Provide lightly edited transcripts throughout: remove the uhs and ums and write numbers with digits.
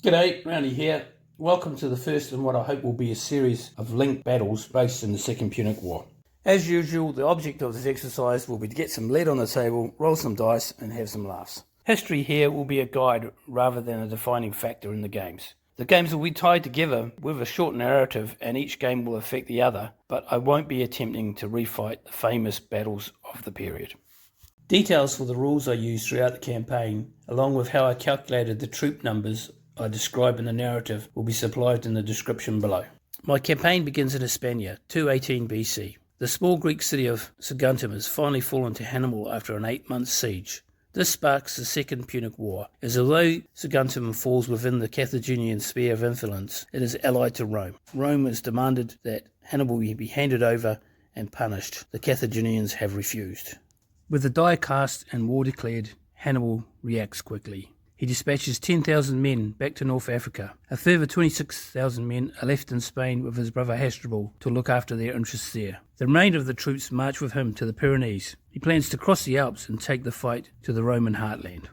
G'day, Roundy here. Welcome to the first in what I hope will be a series of linked battles based in the Second Punic War. As usual, the object of this exercise will be to get some lead on the table, roll some dice and have some laughs. History here will be a guide rather than a defining factor in the games. The games will be tied together with a short narrative and each game will affect the other, but I won't be attempting to refight the famous battles of the period. Details for the rules I used throughout the campaign, along with how I calculated the troop numbers I describe in the narrative, will be supplied in the description below. My campaign begins in Hispania, 218 BC. The small Greek city of Saguntum has finally fallen to Hannibal after an 8-month siege. This sparks the Second Punic War, as although Saguntum falls within the Carthaginian sphere of influence, it is allied to Rome. Rome has demanded that Hannibal be handed over and punished. The Carthaginians have refused. With the die cast and war declared, Hannibal reacts quickly. He dispatches 10,000 men back to North Africa. A further 26,000 men are left in Spain with his brother Hasdrubal to look after their interests there. The remainder of the troops march with him to the Pyrenees. He plans to cross the Alps and take the fight to the Roman heartland.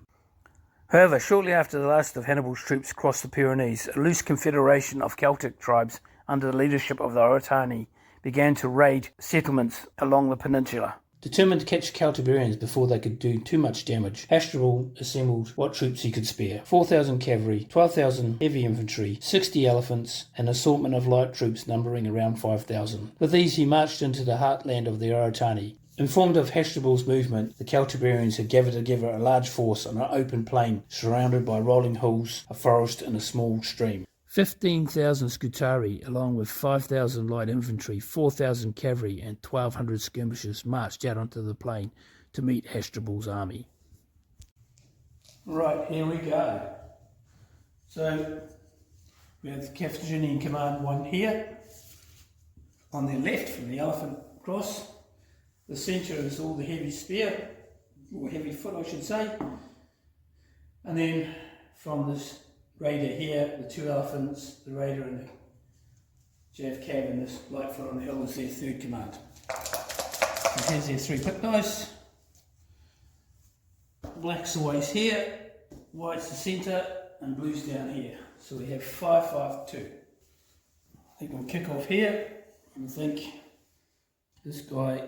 However, shortly after the last of Hannibal's troops crossed the Pyrenees, a loose confederation of Celtic tribes under the leadership of the Oretani began to raid settlements along the peninsula. Determined to catch Celt-Iberians before they could do too much damage, Hasdrubal assembled what troops he could spare: 4,000 cavalry, 12,000 heavy infantry, 60 elephants, and an assortment of light troops numbering around 5,000. With these he marched into the heartland of the Oretani. Informed of Hasdrubal's movement, the Celt-Iberians had gathered together a large force on an open plain surrounded by rolling hills, a forest and a small stream. 15,000 Scutari, along with 5,000 light infantry, 4,000 cavalry and 1,200 skirmishers marched out onto the plain to meet Hasdrubal's army. Right, here we go. So we have the Carthaginian Command 1 here. On their left from the elephant cross. The centre is all the heavy spear, or heavy foot I should say. And then from this raider here, the 2 elephants, the raider and the Jav Cav and this light foot on the hill is their third command. And here's their 3 pit dice. Black's always here, white's the centre and blue's down here. So we have 5, 5, 2. I think we'll kick off here and I think this guy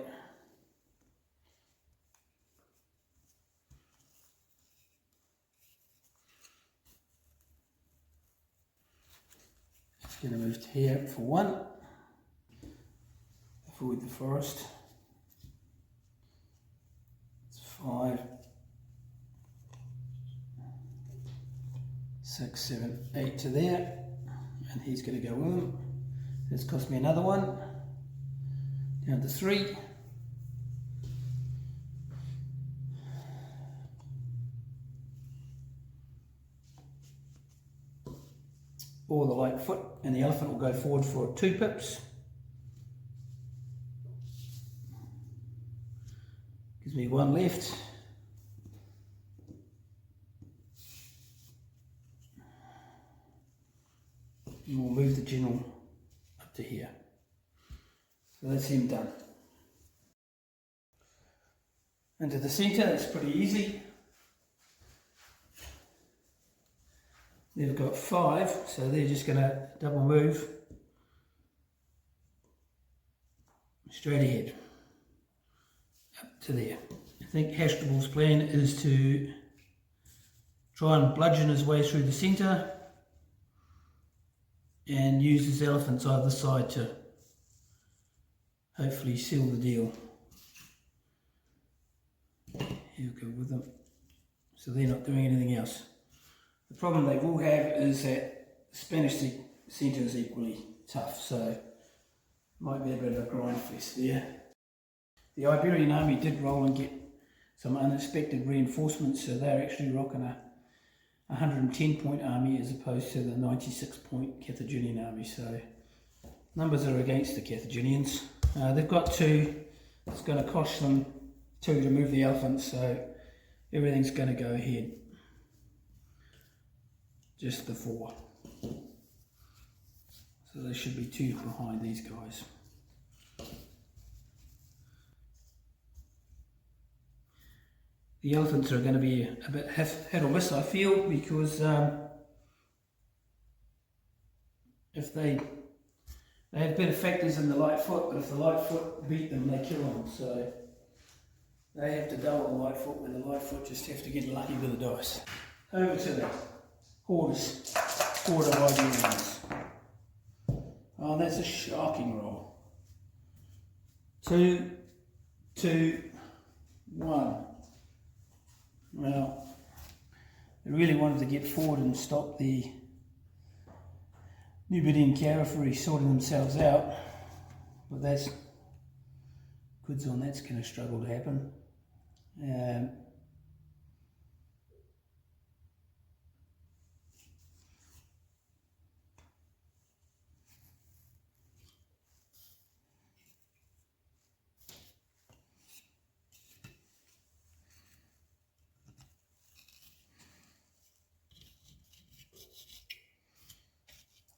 going to move to here for 1, avoid the forest. It's 5, 6, 7, 8 to there, and he's going to go with him. This cost me another 1, down to 3. Or the light foot, and the elephant will go forward for 2 pips. Gives me 1 left. And we'll move the general up to here. So that's him done. Into the centre, that's pretty easy. They've got 5, so they're just going to double move straight ahead up to there. I think Hasdrubal's plan is to try and bludgeon his way through the centre and use his elephants either side to hopefully seal the deal. He'll go with them, so they're not doing anything else. The problem they will have is that the Spanish centre is equally tough, so might be a bit of a grind fest there. The Iberian army did roll and get some unexpected reinforcements, so they're actually rocking a 110 point army as opposed to the 96 point Carthaginian army, so numbers are against the Carthaginians. They've got 2, it's going to cost them 2 to move the elephants, so everything's going to go ahead. Just the 4. So there should be 2 behind these guys. The elephants are going to be a bit hit or miss, I feel, because if they have better factors in the light foot, but if the light foot beat them, they kill them. So they have to dull the light foot, where the light foot just have to get lucky with the dice. Over to the Horde of Iberians. Oh, that's a shocking roll. 2, 2, 1. Well, they really wanted to get forward and stop the Numidian cavalry sorting themselves out, but that's goods on that's going to struggle to happen.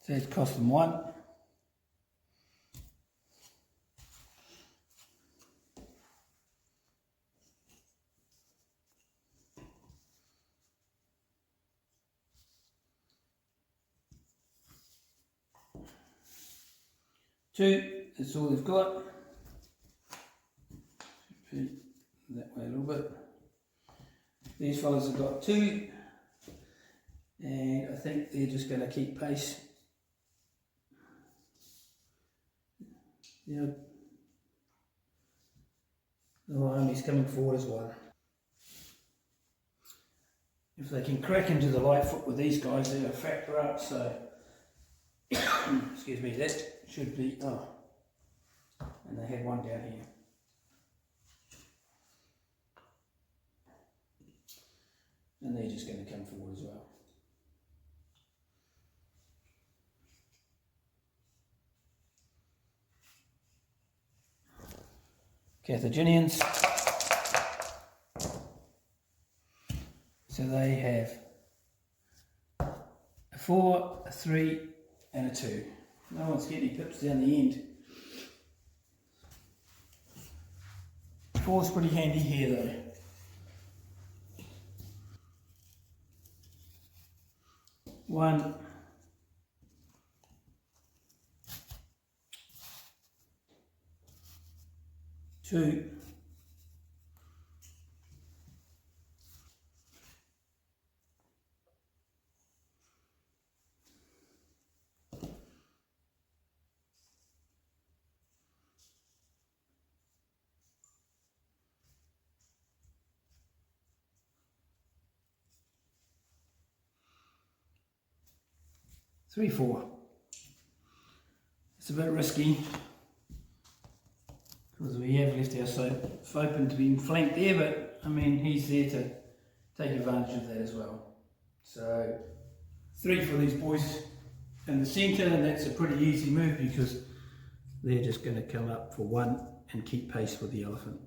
So it's cost them 1. Two, that's all they've got. Repeat that way a little bit. These fellas have got 2, and I think they're just going to keep pace. Yeah, the army's coming forward as well. If they can crack into the light foot with these guys, they're a factor up. So, excuse me, that should be, oh, and they had one down here. And they're just going to come forward as well. Carthaginians. So they have a 4, a 3, and a 2. No one's getting any pips down the end. 4's pretty handy here though. One, 2, 3, 4. It's a bit risky because we have left ourselves open to being flanked there, but I mean he's there to take advantage of that as well. So 3 for these boys in the centre, and that's a pretty easy move because they're just going to come up for 1 and keep pace with the elephant.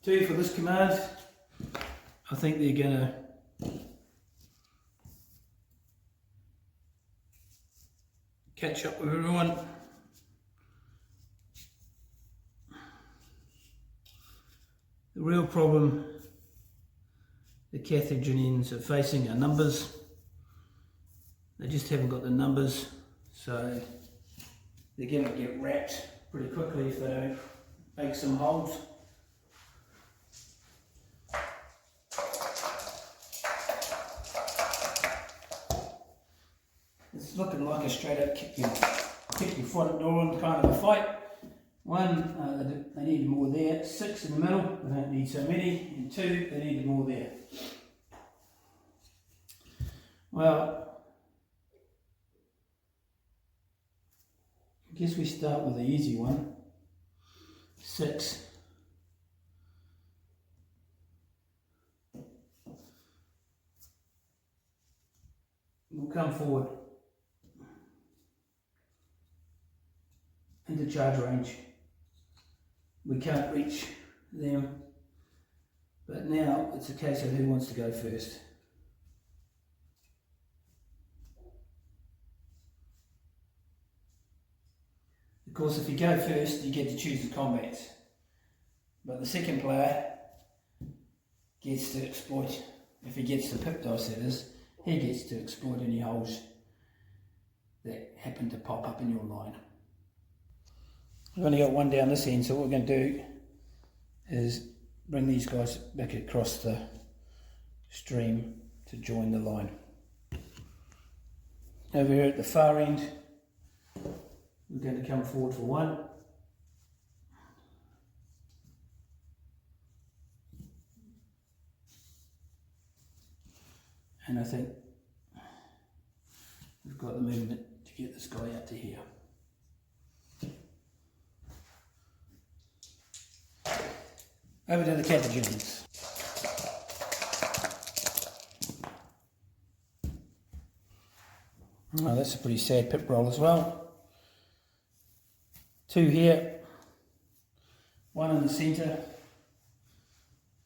Two for this command. I think they're going to catch up with everyone. The real problem the Carthaginians are facing are numbers. They just haven't got the numbers, so they're going to get wrapped pretty quickly if they don't make some holds. It's looking like a straight up kick your front door on kind of a fight. 1, they needed more there. 6 in the middle, they don't need so many. And 2, they needed more there. Well, I guess we start with the easy one. 6. We'll come forward into charge range. We can't reach them, but now it's a case of who wants to go first. Of course, if you go first, you get to choose the combats, but the second player gets to exploit, if he gets the pip dice that is, he gets to exploit any holes that happen to pop up in your line. We've only got one down this end, so what we're going to do is bring these guys back across the stream to join the line. Over here at the far end, we're going to come forward for one. And I think we've got the movement to get this guy out to here. Over to the Carthaginians. Oh, that's a pretty sad pip roll as well. 2 here, 1 in the centre,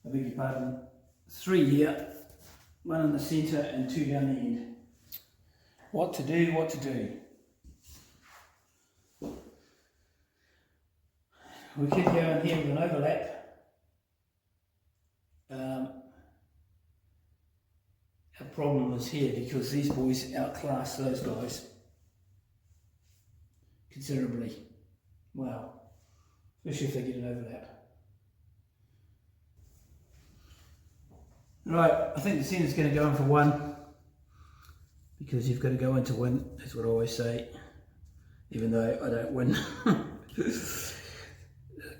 I beg your pardon, 3 here, 1 in the centre and 2 down the end. What to do, what to do. We could go in here with an overlap. Our problem is here because these boys outclass those guys considerably. Wow, especially if they get an overlap. Right, I think the centre's going to go in for 1 because you've got to go in to win, that's what I always say, even though I don't win.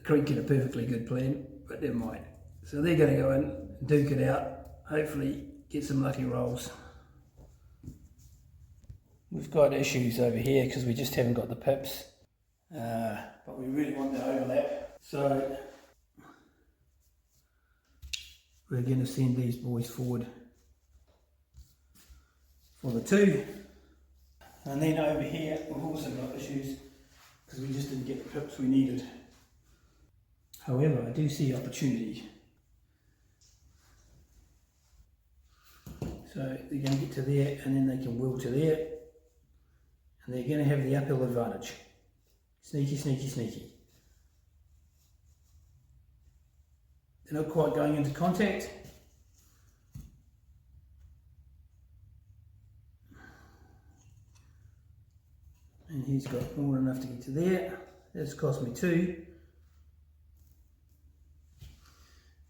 Creek had a perfectly good plan, but never mind. So they're going to go in, duke it out, hopefully get some lucky rolls. We've got issues over here because we just haven't got the pips, but we really want the overlap. So we're going to send these boys forward for the 2. And then over here we've also got issues because we just didn't get the pips we needed. However, I do see opportunity. So they're going to get to there and then they can wheel to there. And they're going to have the uphill advantage. Sneaky, sneaky, sneaky. They're not quite going into contact. And he's got more than enough to get to there. That's cost me 2.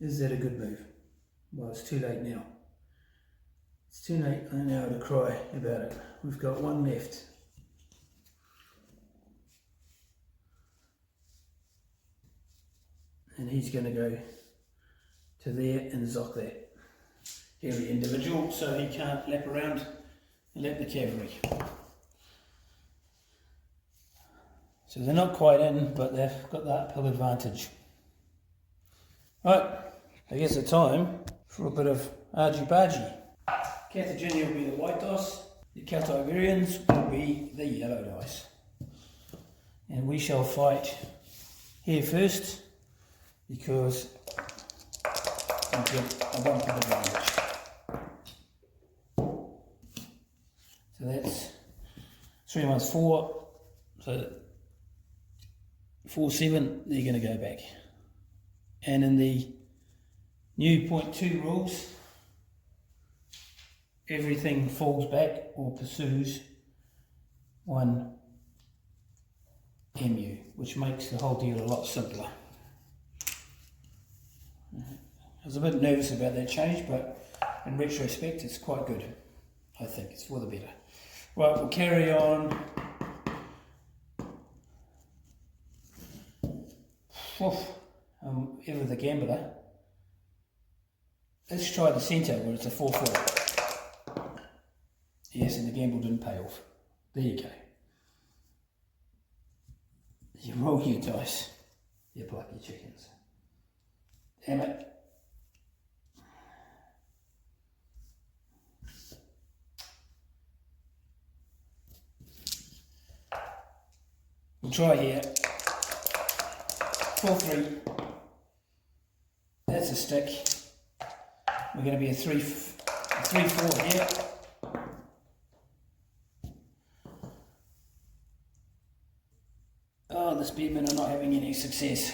Is that a good move? Well, it's too late now. It's too late now to cry about it. We've got 1 left. And he's going to go to there and zock that hairy individual so he can't lap around and lap the cavalry. So they're not quite in, but they've got that uphill advantage. Right, I guess it's time for a bit of argy-bargy. Carthaginian will be the white dice, the Celt-Iberians will be the yellow dice. And we shall fight here first because I get a bump of advantage. So that's 3 1's 4, so 4-7, they're going to go back. And in the new 0.2 rules, everything falls back or pursues 1 MU, which makes the whole deal a lot simpler. I was a bit nervous about that change, but in retrospect it's quite good. I think it's for the better. Right, we'll carry on. Ever the gambler. Let's try the centre where it's a 4-4. Yes, and the gamble didn't pay off. There you go. You roll your dice, you plucky chickens. Damn it. We'll try here. 4-3. That's a stick. We're going to be a 3-4 here. Oh, the spearmen are not having any success.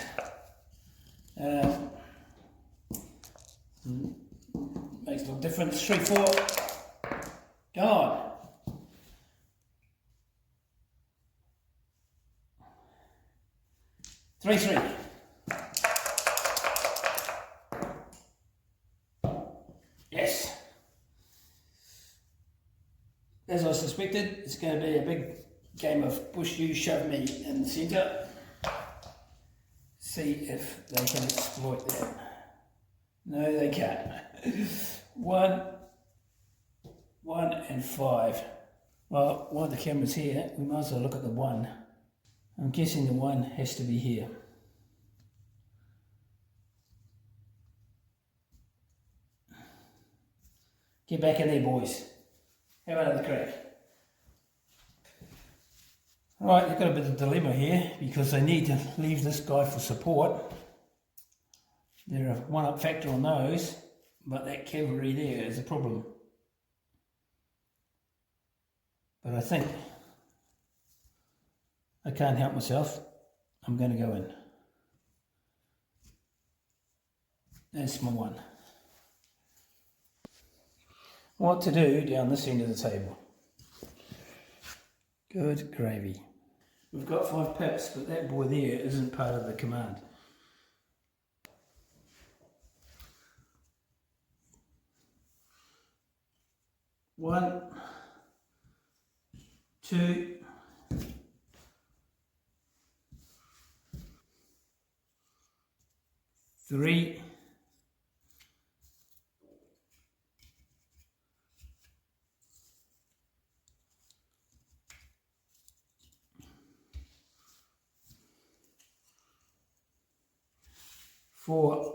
Makes no difference. 3-4. Go on. 3-3. Yes. As I suspected, it's going to be a big game of push you, shove me in the centre. See if they can exploit that. No, they can't. 1 and 5. Well, while the camera's here, we might as well look at the 1. I'm guessing the 1 has to be here. Get back in there, boys. Have another crack. Right, you've got a bit of a dilemma here because they need to leave this guy for support. They're a one-up factor on those, but that cavalry there is a problem. But I think I can't help myself. I'm going to go in. That's my 1. What to do down this end of the table? Good gravy. We've got 5 pips, but that boy there isn't part of the command. One, 2, 3, 4,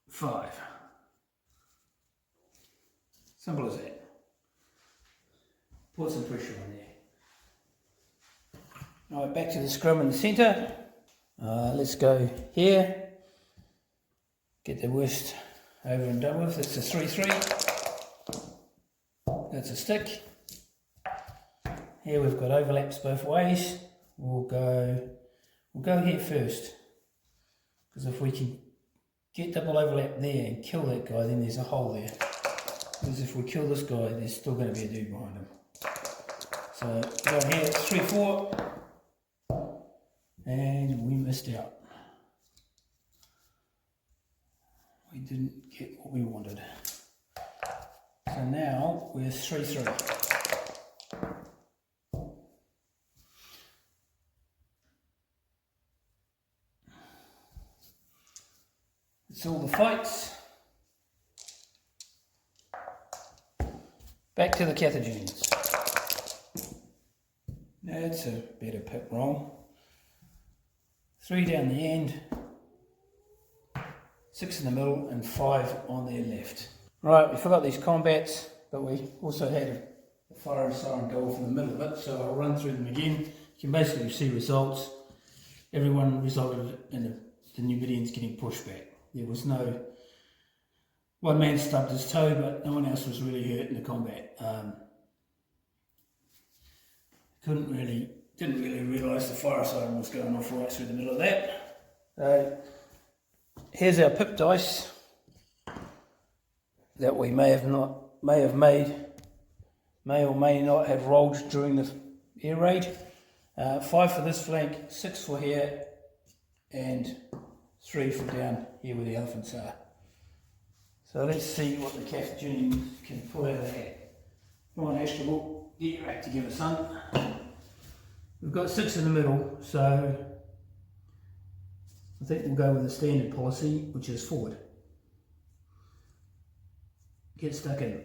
5. Simple as that. Put some pressure on there. Alright, back to the scrum in the centre. Let's go here. Get the worst over and done with. That's a 3-3. That's a stick. Here we've got overlaps both ways. We'll go here first. Because if we can get double overlap there and kill that guy, then there's a hole there. Because if we kill this guy, there's still going to be a dude behind him. So go here, it's 3-4, and we missed out. We didn't get what we wanted. So now we're 3-3. It's all the fights. Back to the Carthaginians. That's a better pip roll. 3 down the end, 6 in the middle, and 5 on their left. Right, we forgot these combats, but we also had a fire and siren go off in the middle of it, so I'll run through them again. You can basically see results. Everyone resulted in the Numidians getting pushed back. There was no... One man stubbed his toe, but no one else was really hurt in the combat. Didn't really realise the fire siren was going off right through the middle of that. Here's our pip dice that we may or may not have rolled during the air raid. 5 for this flank, 6 for here, and 3 for down here where the elephants are. So let's see what the Carthaginians can pull out of the hat. Come on, Ashtabal, get your act together, son. We've got 6 in the middle, so I think we'll go with the standard policy, which is forward. Get stuck in.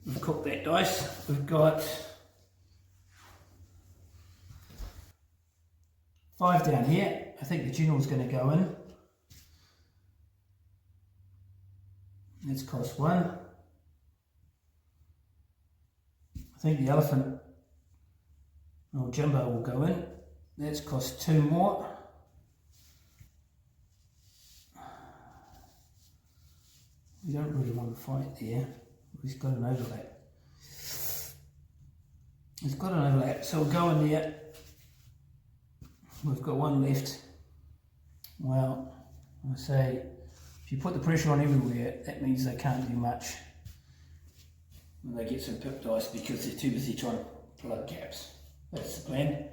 We've cooked that dice. We've got 5 down here. I think the general's going to go in. Let's cost 1. I think the elephant, or Jimbo, will go in. That's cost 2 more. We don't really want to fight there. He's got an overlap. He's got an overlap, so we'll go in there. We've got 1 left. Well, I say, if you put the pressure on everywhere, that means they can't do much when they get some pip dice because they're too busy trying to plug gaps. That's the plan.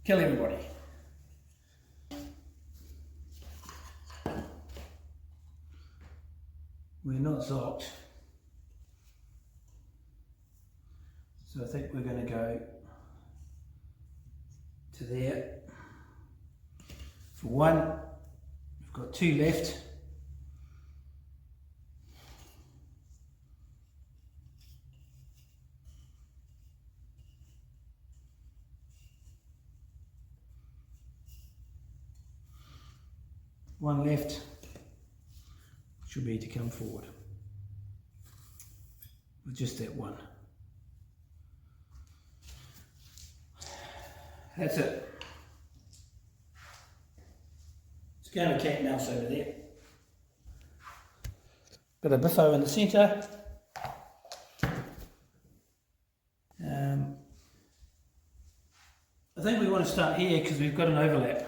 Kill everybody. We're not zocked. So I think we're going to go to there. For one, we've got two left. One left, should be to come forward with just that one. That's it. It's a game of cat and mouse over there. Bit of biffo in the centre. I think we want to start here because we've got an overlap,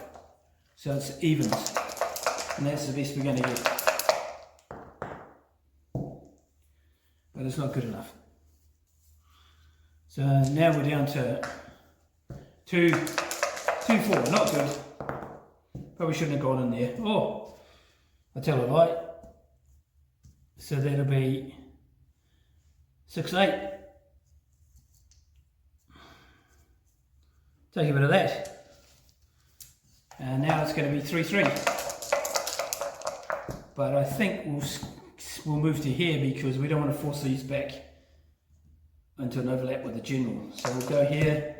so it's evens, and that's the best we're going to get. But it's not good enough. So now we're down to 2, 4, not good. Probably shouldn't have gone in there. Oh, I tell a lie. So that'll be 6, 8. Take a bit of that. And now it's going to be 3, 3. But I think we'll move to here because we don't want to force these back into an overlap with the general. So we'll go here.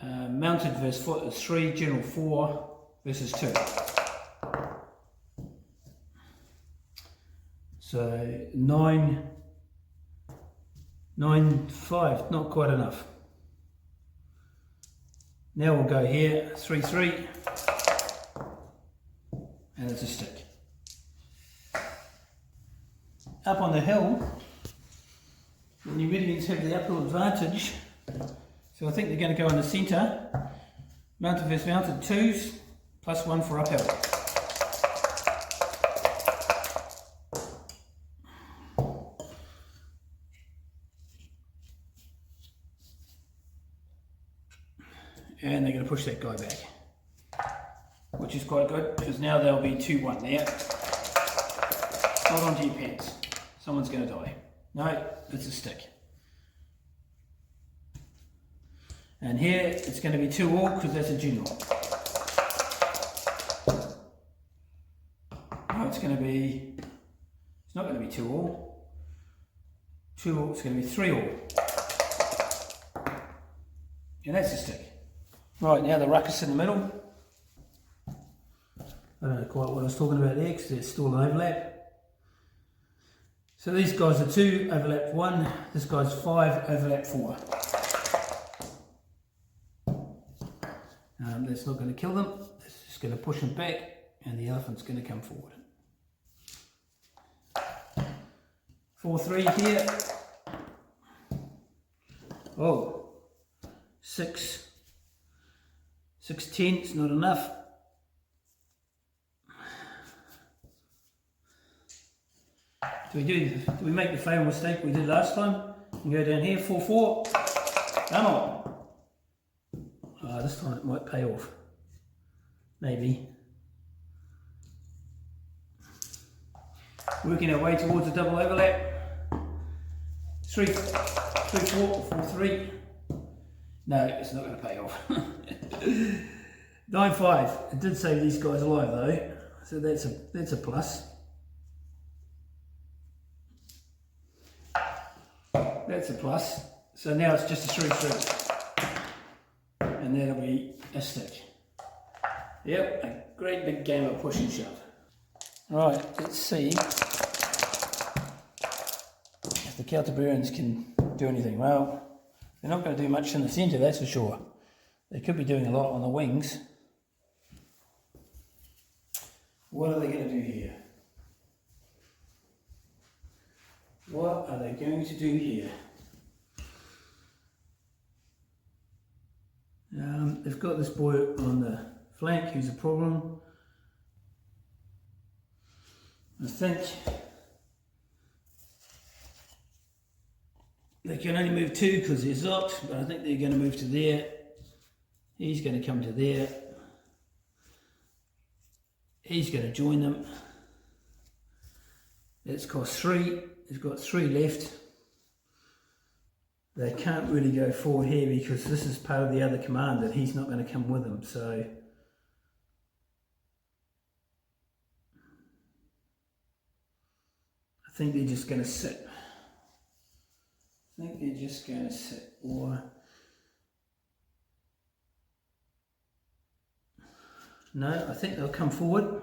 Mounted versus 3, general 4 versus 2. So 9, 5, not quite enough. Now we'll go here, 3, 3, and it's a stick. Up on the hill, the Numidians have the uphill advantage. So I think they're going to go in the centre. Mounted versus mounted 2s, plus 1 for uphill. And they're going to push that guy back, which is quite good because now there'll be 2, 1 there. Hold on to your pants. Someone's going to die. No, it's a stick. And here it's going to be 2 all because that's a general. No, it's going to be. It's not going to be 2 all. 2 all. It's going to be 3 all. And that's a stick. Right, now the ruckus in the middle. I don't know quite what I was talking about there because there's still an overlap. So these guys are 2, overlap 1. This guy's 5, overlap 4. That's not going to kill them. It's just going to push them back, and the elephant's going to come forward. 4, 3 here. Oh, 6. 6, 10 is not enough. Do we make the fatal mistake we did last time and go down here, 4, 4? Come on. This time it might pay off. Maybe. Working our way towards a double overlap. 3, 4, 4, 3. No, it's not going to pay off. 9, 5. It did save these guys alive though, so that's a plus. That's a plus. So now it's just a 3, 3. And that'll be a stick. Yep, a great big game of push and shove. Right, let's see if the Celt-Iberians can do anything. Well, they're not going to do much in the centre, that's for sure. They could be doing a lot on the wings. What are they going to do here? What are they going to do here? They've got this boy on the flank who's a problem. I think they can only move 2 because they're zopped, but I think they're going to move to there. He's going to come to there. He's going to join them. It's cost 3. He's got 3 left. They can't really go forward here because this is part of the other command and he's not going to come with them. So I think they're just going to sit. Or no, I think they'll come forward.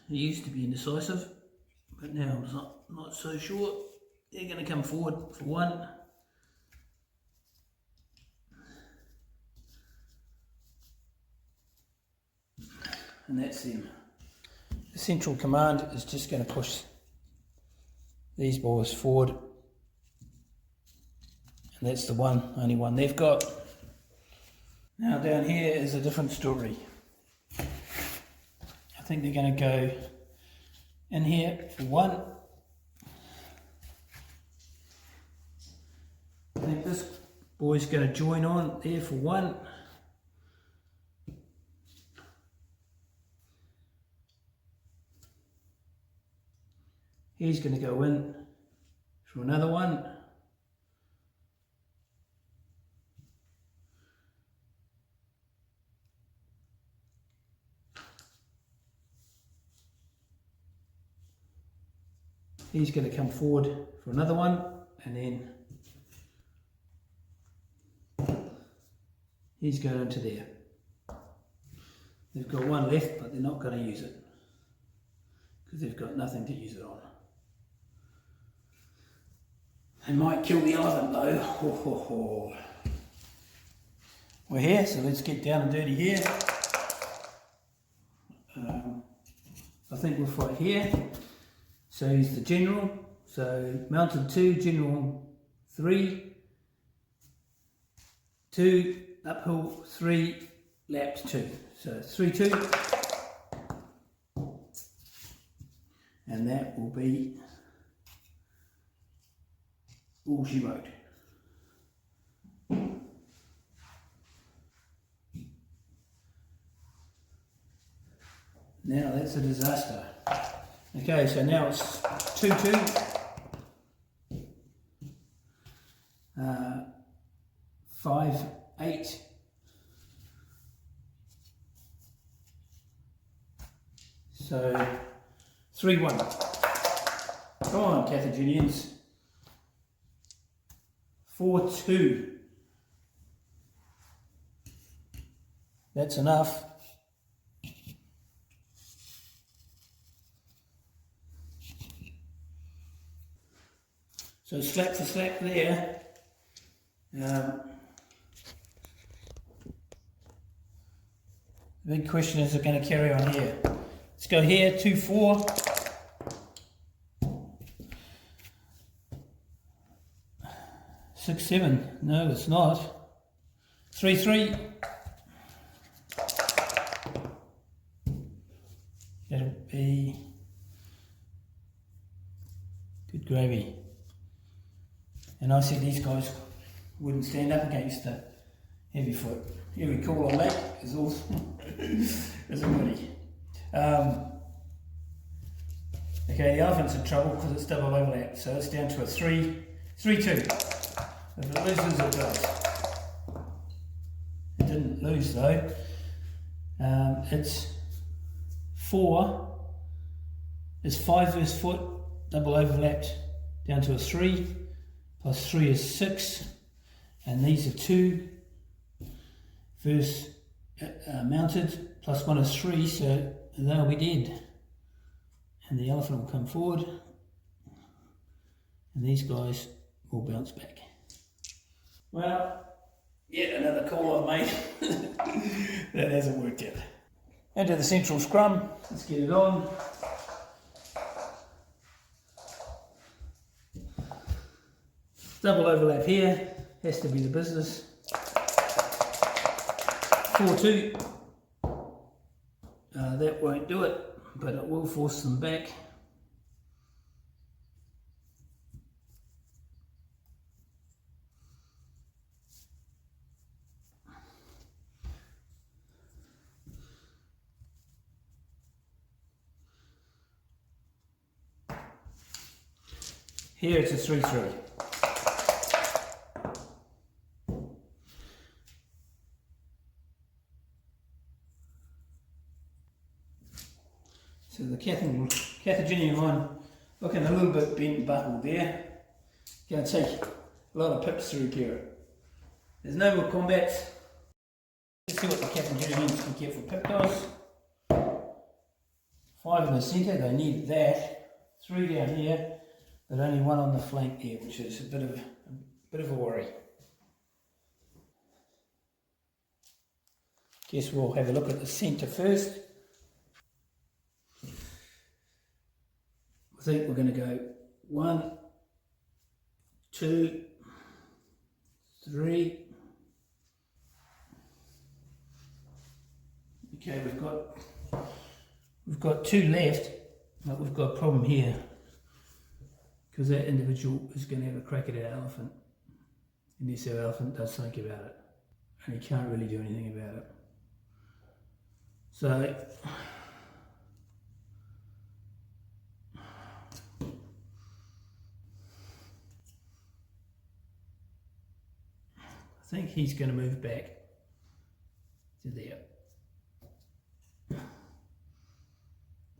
He used to be indecisive, but now I'm not so sure. They're going to come forward for 1. And that's them. The central command is just going to push these boys forward. And that's the only one they've got. Now down here is a different story. I think they're going to go in here for 1. I think this boy's going to join on there for 1. He's going to go in for another 1. He's going to come forward for another 1, and then he's going into there. They've got 1 left, but they're not going to use it because they've got nothing to use it on. They might kill the elephant though. Ho, ho, ho. We're here, so let's get down and dirty here. I think we'll fight here. So he's the general. So mounted 2, general 3, 2, uphill 3, lapped 2. So 3-2. And that will be all she wrote. Now that's a disaster. Okay, so now it's 2-2. 5-8. So 3-1. Come on, Carthaginians. 4-2. That's enough. So slap for slap there. The big question is, it going to carry on here? Let's go here, 2-4. Six, 7. No, it's not. 3-3. That'll be good gravy. And I said these guys wouldn't stand up against the heavy foot. Every call on that is awesome. Is everybody? Okay, the elephant's in trouble because it's double overlap, so it's down to a 3-2. If it loses, it does. It didn't lose though. It's 4. It's 5 versus foot, double overlapped, down to a 3. Plus 3 is 6. And these are 2 versus mounted, plus 1 is 3, so they'll be dead. And the elephant will come forward, and these guys will bounce back. Well, yet another call I've made. That hasn't worked yet. Into the central scrum. Let's get it on. Double overlap here. Has to be the business. 4-2. That won't do it, but it will force them back. Here it's a 3-3. So the Carthaginian line looking a little bit bent and buckled there. Going to take a lot of pips to repair it. There's no more combats. Let's see what the Carthaginians can get for pip dice. 5 in the centre, they need that. 3 down here, but only 1 on the flank there, which is a bit of a worry. Guess we'll have a look at the centre first. I think we're going to go 1, 2, 3. Okay, we've got 2 left, but we've got a problem here because that individual is going to have a crack at our elephant, unless our elephant does something about it, and he can't really do anything about it. So I think he's going to move back to there.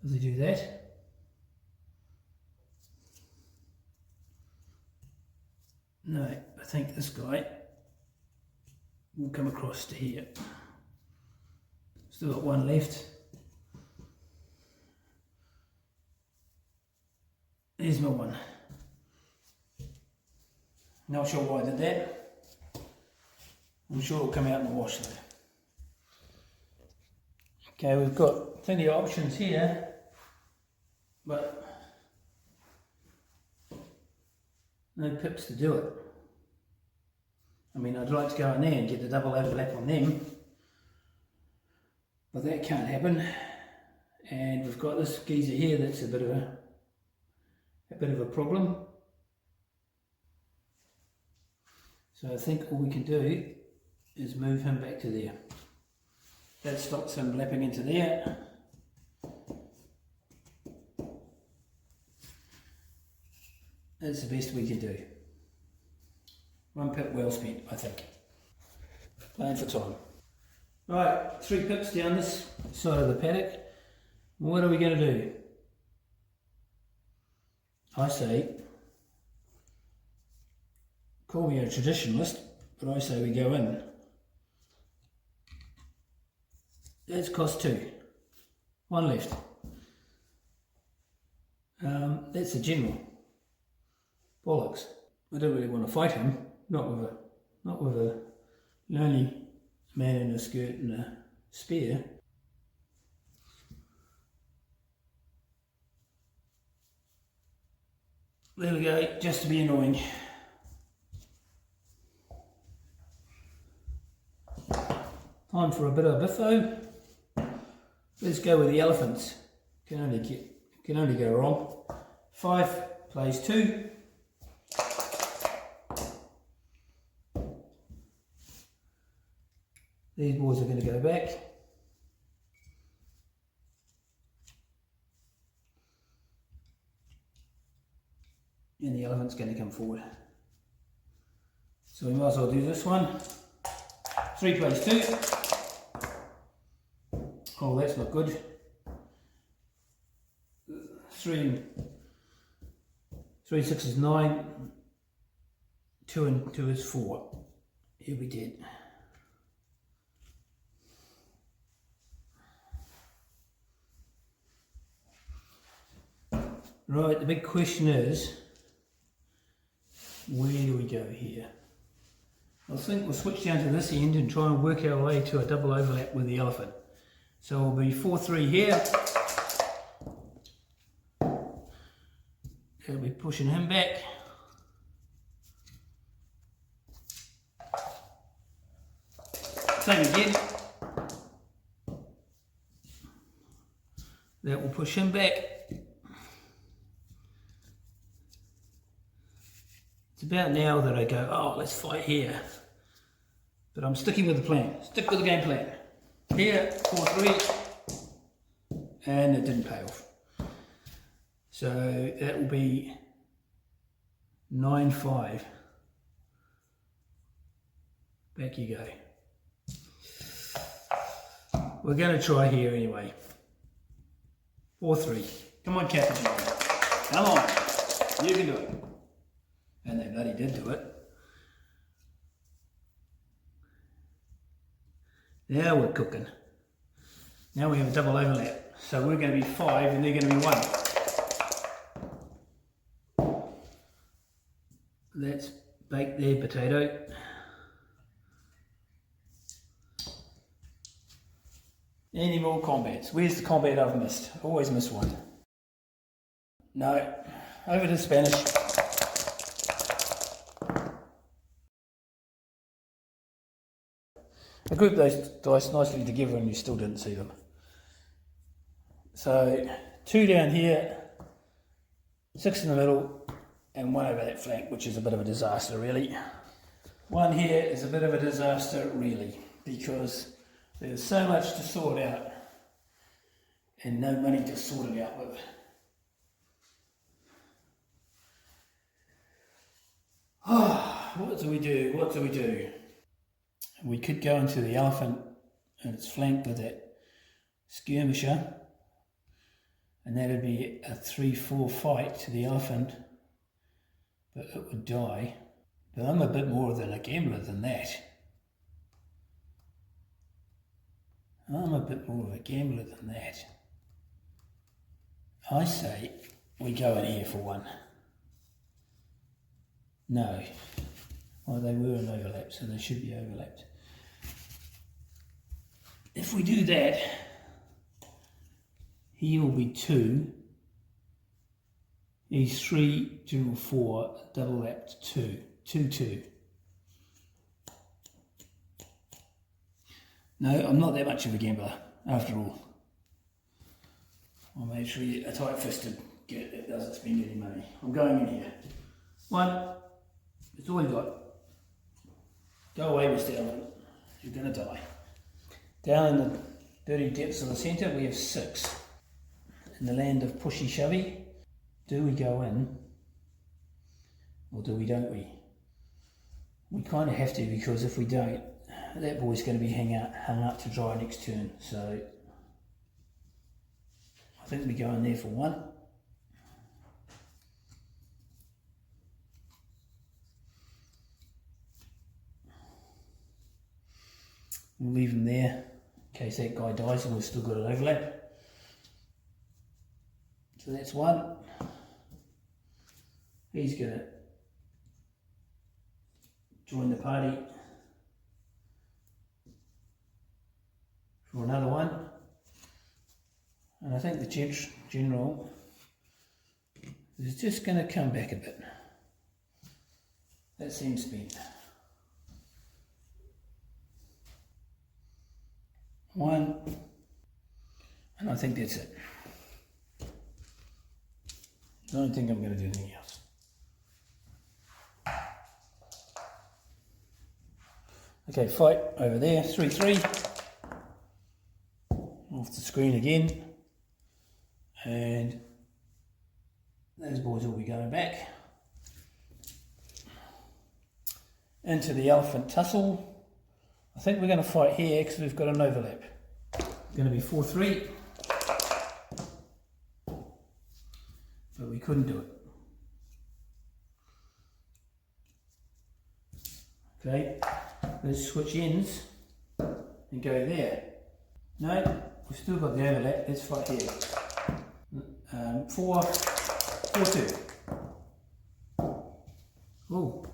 Does he do that? No, I think this guy will come across to here. Still got 1 left. Here's my 1. Not sure why I did that. I'm sure it'll come out in the wash though. Okay, we've got plenty of options here, but no pips to do it. I mean, I'd like to go in there and get the double overlap on them, but that can't happen. And we've got this geezer here that's a bit of a problem. So I think all we can do is move him back to there. That stops him lapping into there. That's the best we can do. 1 pip well spent, I think. Playing for time. Right, 3 pips down this side of the paddock. What are we going to do? I say, call me a traditionalist, but I say we go in. That's cost 2. 1 left. That's the general. Bollocks. I don't really want to fight him. Not with a lonely man in a skirt and a spear. There we go, just to be annoying. Time for a bit of biffo. Let's go with the elephants. Can only go wrong. 5 plays 2. These boys are going to go back. And the elephant's going to come forward. So we might as well do this one. 3 plays 2. Oh, that's not good. 3 and 6 is 9. 2 and 2 is 4. Here we did. Right, the big question is, where do we go here? I think we'll switch down to this end and try and work our way to a double overlap with the elephant. So we'll be 4-3 here. We'll be pushing him back. Same again. That will push him back. It's about now that I go, oh, let's fight here. But I'm sticking with the plan. Stick with the game plan. Here, 4-3. And it didn't pay off. So that will be 9-5. Back you go. We're going to try here anyway. 4-3. Come on, Carthaginians. Come on. You can do it. And they bloody did do it. Now we're cooking. Now we have a double overlap. So we're going to be 5 and they're going to be 1. Let's bake their potato. Any more combats? Where's the combat I've missed? Always miss one. No. Over to Spanish. I grouped those dice nicely together and you still didn't see them. So 2 down here, 6 in the middle, and 1 over that flank, which is a bit of a disaster really. 1 here is a bit of a disaster really, because there's so much to sort out and no money to sort it out with. Oh, what do we do? What do we do? We could go into the elephant and its flank with that skirmisher, and that would be a 3-4 fight to the elephant, but it would die. But I'm a bit more than a gambler than that. I'm a bit more of a gambler than that. I say we go in here for 1. No. Well, they were in overlap, so they should be overlapped. If we do that, he will be 2. He's 3, general 4, double lapped 2. 2-2. No, I'm not that much of a gambler, after all. I'm actually a tight-fisted git that doesn't spend any money. I'm going in here. 1. It's all you got. Go away, Mr. Elephant. You're going to die. Down in the dirty depths of the centre, we have 6. In the land of pushy-shovey, do we go in, or don't we? We kind of have to, because if we don't, that boy's going to be hung up to dry next turn. So I think we go in there for 1. We'll leave him there in case that guy dies and we've still got an overlap. So that's 1. He's going to join the party for another 1. And I think the general is just going to come back a bit. That seems spent. 1, and I think that's it. I don't think I'm going to do anything else. Okay, fight over there, 3-3. Off the screen again. And those boys will be going back. Into the elephant tussle. I think we're going to fight here because we've got an overlap. It's going to be 4-3. But we couldn't do it. Okay, let's switch ends and go there. No, we've still got the overlap. Let's fight here. 4-2. Oh,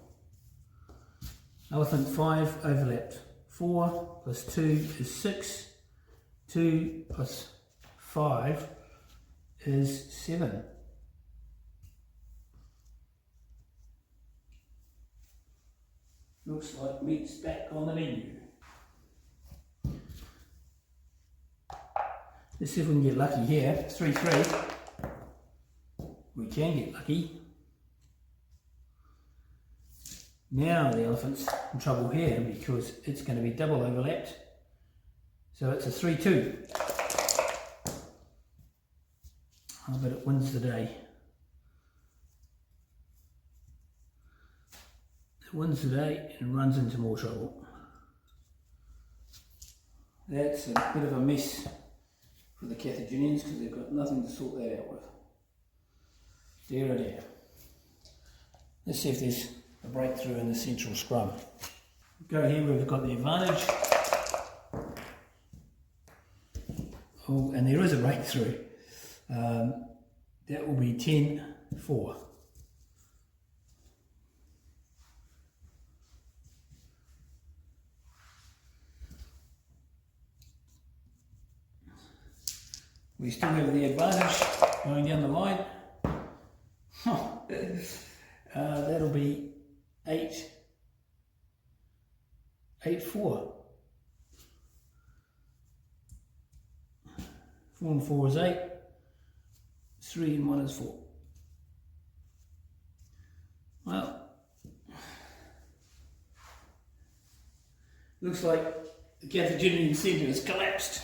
elephant 5 overlapped. 4 plus 2 is 6. 2 plus 5 is 7. Looks like meat's back on the menu. Let's see if we can get lucky here. 3-3. We can get lucky. Now the elephant's in trouble here because it's going to be double overlapped. So it's a 3-2. I bet it wins the day. It wins the day and runs into more trouble. That's a bit of a mess for the Carthaginians because they've got nothing to sort that out with. Dear oh dear. Let's see if there's a breakthrough in the central scrum. Go here where we've got the advantage. Oh, and there is a breakthrough. That will be 10-4. We still have the advantage going down the line. That'll be 8-4. 4 and 4 is 8. 3 and 1 is 4. Well, looks like the Carthaginian centre has collapsed.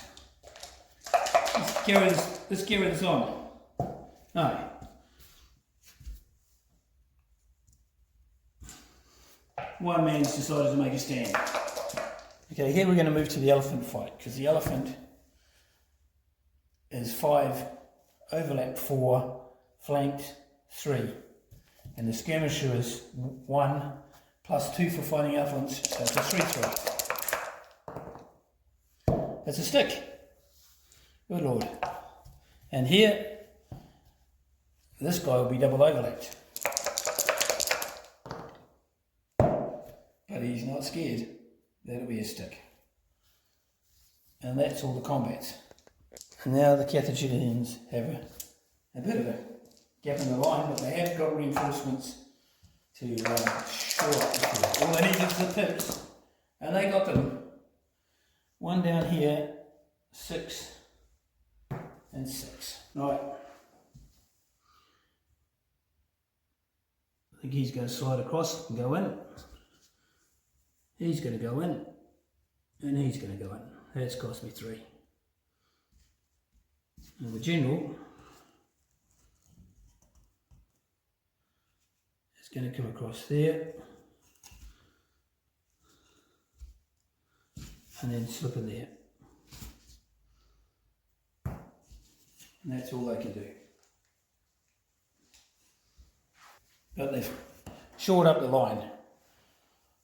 Let's carry this on. No. One man's decided to make a stand. Okay, here we're going to move to the elephant fight because the elephant is 5, overlapped 4, flanked 3. And the skirmisher is 1 plus 2 for fighting elephants, so it's a 3-3. It's a stick. Good lord. And here, this guy will be double overlapped. But he's not scared. That'll be a stick. And that's all the combats. And now the Carthaginians have a bit of a gap in the line, but they have got reinforcements to shore up the field. All they need is the pips. And they got them. 1 down here, 6 and 6. Right. I think he's going to slide across and go in. He's going to go in. And he's going to go in. That's cost me 3. And the general is going to come across there. And then slip in there. And that's all they can do. But they've shored up the line.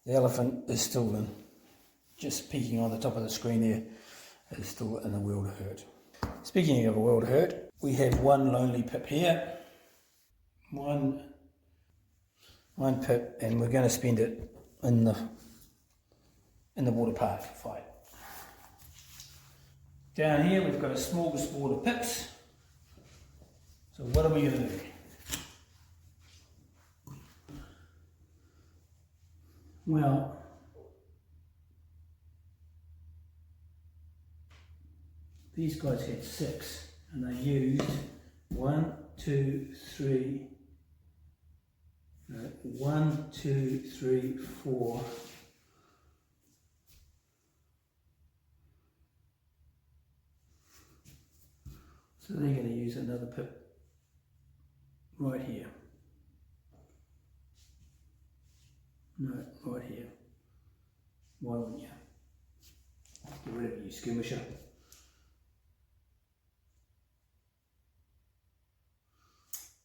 The elephant is still in, just peeking on the top of the screen there, is still in a world of hurt. Speaking of a world of hurt, we have 1 lonely pip here. One pip, and we're going to spend it in the water park fight. Down here we've got a smorgasbord of pips. So what are we going to do? Well, these guys had 6 and they used 1, 2, 3, 4. So they're going to use another pip right here. No, right here. Why wouldn't you? Get rid of you, skirmisher.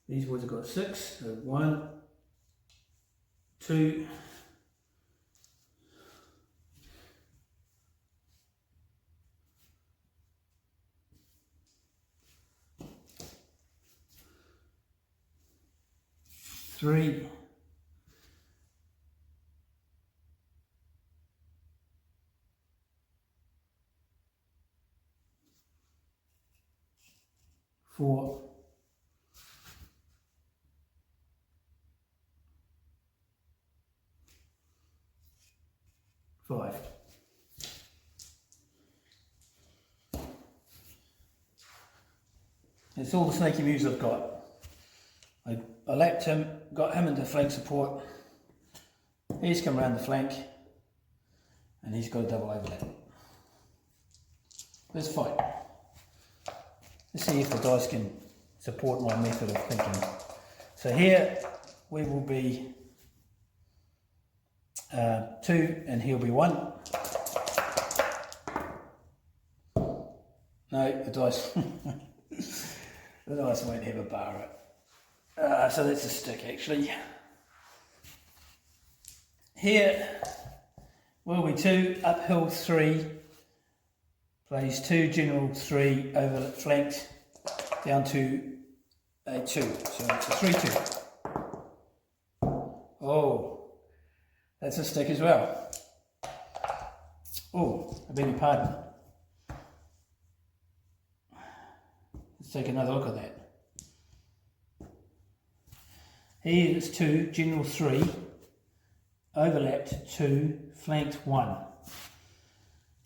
These boys have got 6. So 1, 2, 3, 4, 5. That's all the sneaky moves I've got. I lapped him, got him into flank support. He's come around the flank, and he's got a double overlap. Let's fight. Let's see if the dice can support my method of thinking. So here we will be 2 and he'll be 1. No, the dice the dice won't have a bar. So that's a stick actually. Here will be 2, uphill 3, plays 2, general 3, over flanked down to a 2. So it's a 3-2. Oh, that's a stick as well. Oh, I beg your pardon. Let's take another look at that. Here is 2, general 3, overlapped 2, flanked 1.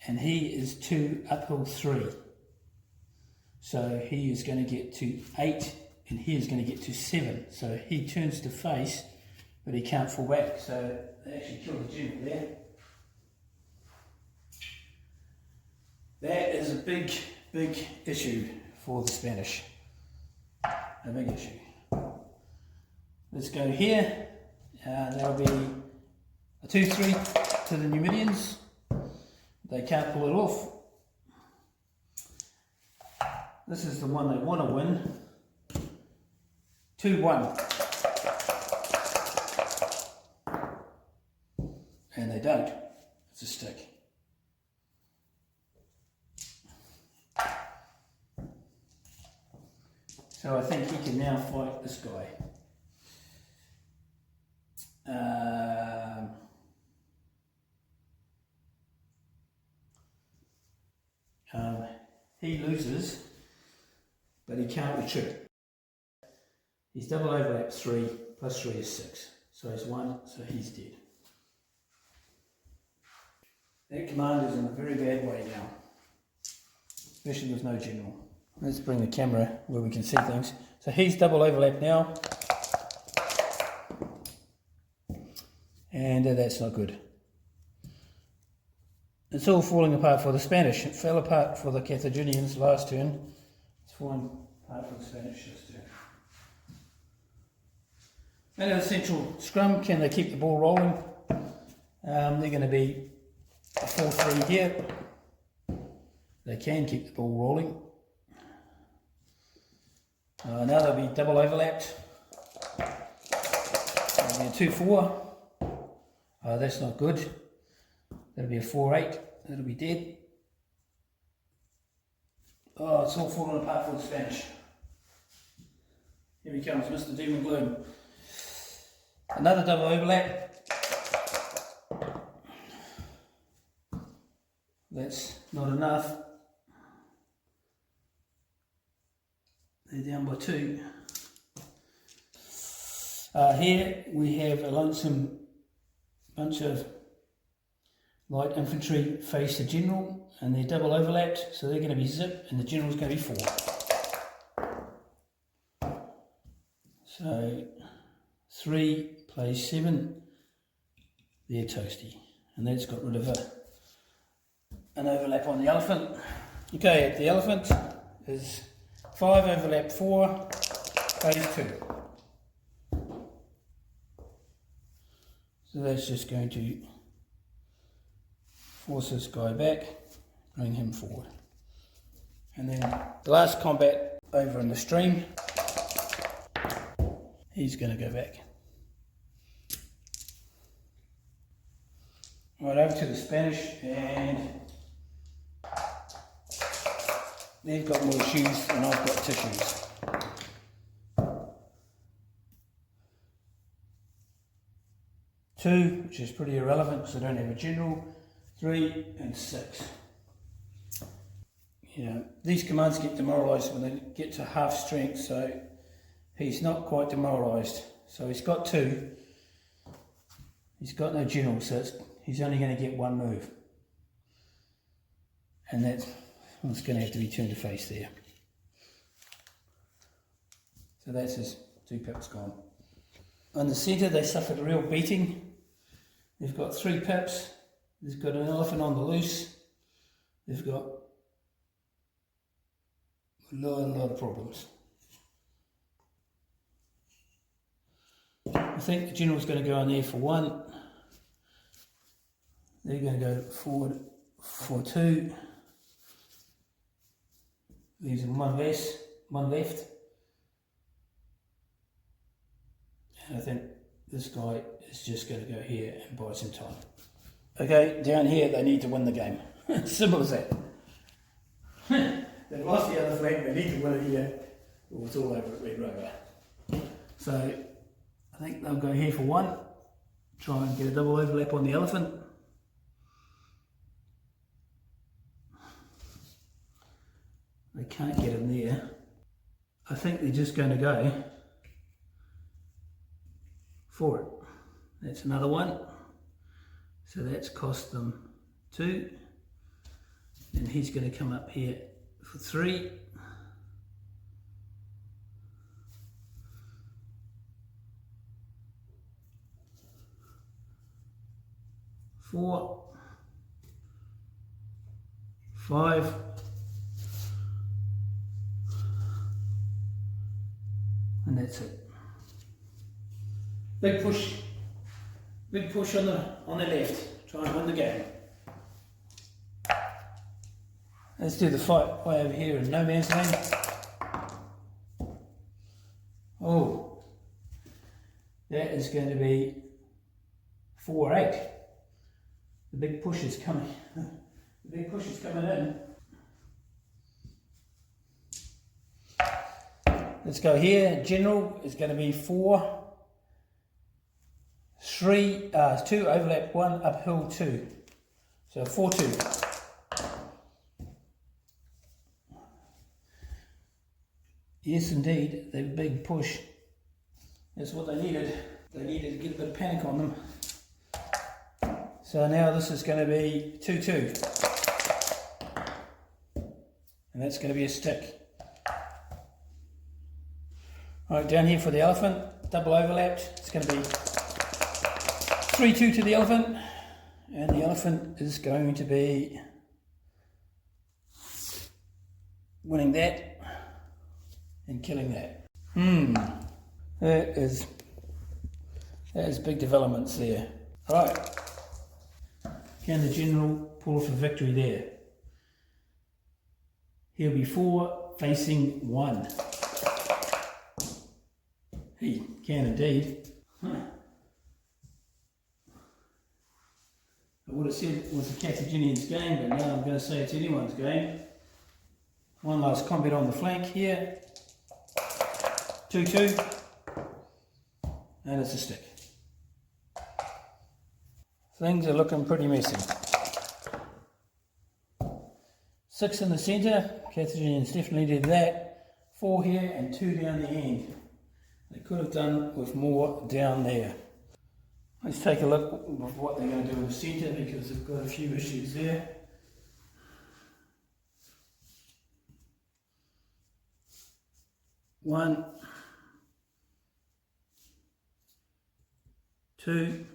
And he is 2, uphill 3. So he is going to get to 8 and he is going to get to 7. So he turns to face, but he can't fall back. So they actually killed the general there. That is a big, big issue for the Spanish. A big issue. Let's go here. That'll be a 2-3 to the Numidians. They can't pull it off. This is the one they want to win. 2-1. And they don't. It's a stick. So I think he can now fight this guy. He loses, but he can't retreat. He's double overlap 3, plus 3 is 6. So he's 1, so he's dead. That commander's in a very bad way now, especially with no general. Let's bring the camera where we can see things. So he's double overlap now, and that's not good. It's all falling apart for the Spanish. It fell apart for the Carthaginians last turn. It's falling apart for the Spanish this turn. And in the central scrum, can they keep the ball rolling? They're going to be a 4-3 here. They can keep the ball rolling. Now they'll be double overlapped. That'll be a 2-4. That's not good. That'll be a 4-8. That'll be dead. Oh, it's all falling apart for the Spanish. Here he comes, Mr. Doom and Gloom. Another double overlap. That's not enough. They're down by 2. Here we have a lonesome bunch of light infantry face the general, and they're double overlapped, so they're going to be zip, and the general's going to be 4. So 3 plays 7, they're toasty, and that's got rid of an overlap on the elephant. Okay, the elephant is 5 overlap 4, plays 2. So that's just going to force this guy back, bring him forward. And then the last combat over in the stream, he's going to go back. Right, over to the Spanish, and they've got more shoes than I've got tissues. Two, which is pretty irrelevant because I don't have a general. 3 and 6. Yeah, these commands get demoralised when they get to half strength, so he's not quite demoralised. So he's got 2. He's got no general, so he's only going to get 1 move. And that's going to have to be turned to face there. So that's his 2 pips gone. On the centre they suffered a real beating. They've got 3 pips. They've got an elephant on the loose. They've got a lot of problems. I think the general's going to go in there for 1. They're going to go forward for 2. Leaves them 1 left. And I think this guy is just going to go here and buy some time. Okay, down here they need to win the game. Simple as that. They've lost the other flank, they need to win it here, or it's all over at Red Rover. So I think they'll go here for 1, try and get a double overlap on the elephant. They can't get in there. I think they're just going to go for it. That's another 1. So that's cost them 2. And he's going to come up here for 3. Four, 5, and that's it. Big push on the left. Try and win the game. Let's do the fight way over here in no man's land. Oh, that is going to be 4-8. The big push is coming. The big push is coming in. Let's go here. General is going to be 4, 3, 2 overlap, 1 uphill 2. So 4-2. Yes, indeed, the big push. That's what they needed. They needed to get a bit of panic on them. So now this is going to be 2-2. And that's going to be a stick. Alright, down here for the elephant, double overlapped. It's going to be 3-2 to the elephant. And the elephant is going to be winning that and killing that. That is big developments there. Right. Can the general pull off a victory there? He'll be 4 facing 1. He can indeed. I would have said it was the Carthaginians' game, but now I'm going to say it's anyone's game. One last combat on the flank here. 2-2. And it's a stick. Things are looking pretty messy. 6 in the centre. Carthaginians definitely did that. 4 here and 2 down the end. They could have done with more down there. Let's take a look at what they're going to do in the centre, because they've got a few issues there. One, 2.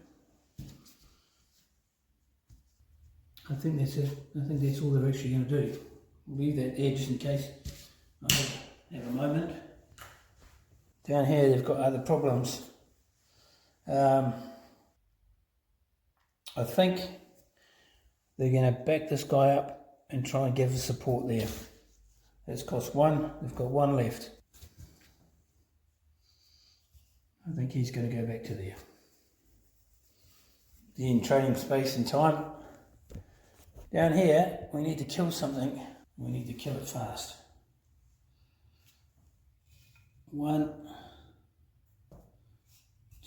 I think that's it. I think that's all they're actually going to do. We'll leave that there just in case I have a moment. Down here they've got other problems. I think they're going to back this guy up and try and give us support there. That's cost 1. They've got 1 left. I think he's going to go back to there. The in trading space and time. Down here, we need to kill something. We need to kill it fast. 1,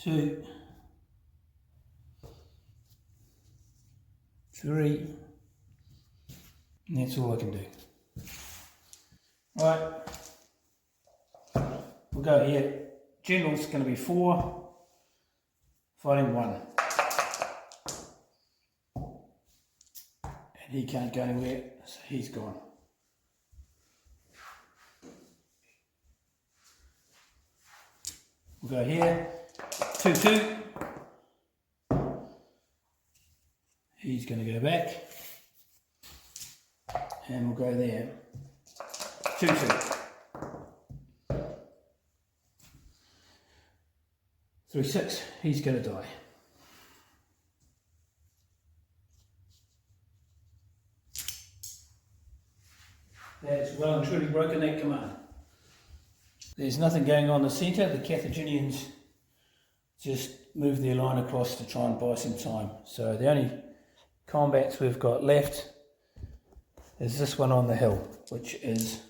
2, 3, and that's all I can do. Right, we'll go here. General's going to be 4, fighting 1. And he can't go anywhere, so he's gone. We'll go here, 2-2. He's going to go back, and we'll go there, 2-2. 3-6, he's going to die. That's well and truly broken that command. There's nothing going on in the centre. The Carthaginians just moved their line across to try and buy some time. So the only combats we've got left is this one on the hill, which is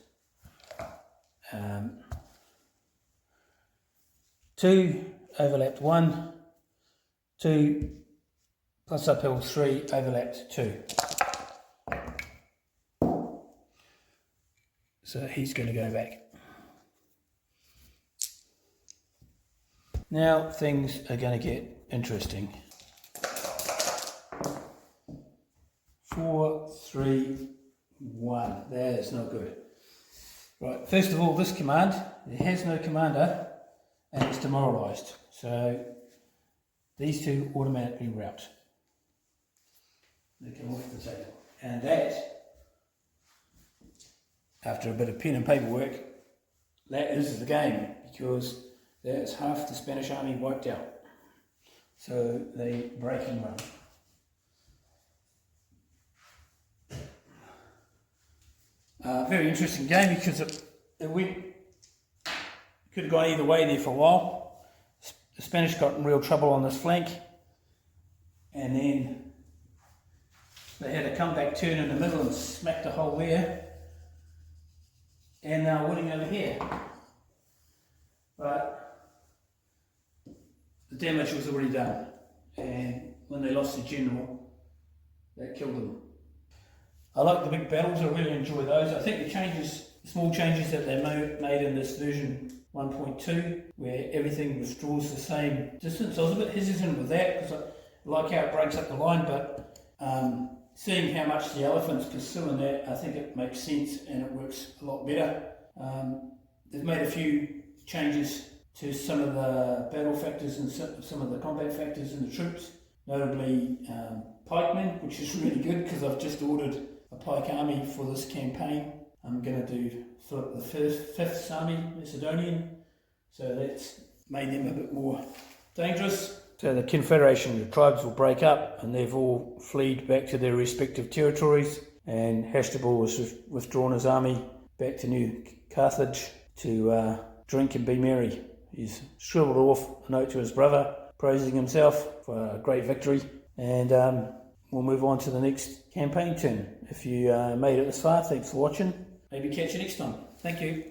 2 overlapped 1, 2 plus uphill 3 overlapped 2. So he's going to go back. Now things are going to get interesting. 4, 3, 1. That's not good. Right, first of all, this command, it has no commander and it's demoralised. So these two automatically rout. They come off the table. And that, after a bit of pen and paper work, that is the game, because that's half the Spanish army wiped out. So they break and run. Very interesting game, because it could have gone either way there for a while. The Spanish got in real trouble on this flank, and then they had a comeback turn in the middle and smacked a hole there, and they were winning over here. But the damage was already done, and when they lost the general, that killed them. I like the big battles, I really enjoy those. I think the small changes that they made in this version 1.2, where everything withdraws the same distance, I was a bit hesitant with that, because I like how it breaks up the line, but seeing how much the elephants pursue in that, I think it makes sense and it works a lot better. They've made a few changes to some of the battle factors and some of the combat factors in the troops, notably pikemen, which is really good, because I've just ordered a pike army for this campaign. I'm going to do Philip the 5th army, Macedonian, so that's made them a bit more dangerous. So the confederation, the tribes will break up, and they've all fled back to their respective territories, and Hasdrubal has withdrawn his army back to New Carthage to drink and be merry. He's scribbled off a note to his brother praising himself for a great victory, and we'll move on to the next campaign turn. If you made it this far, thanks for watching. Maybe catch you next time. Thank you.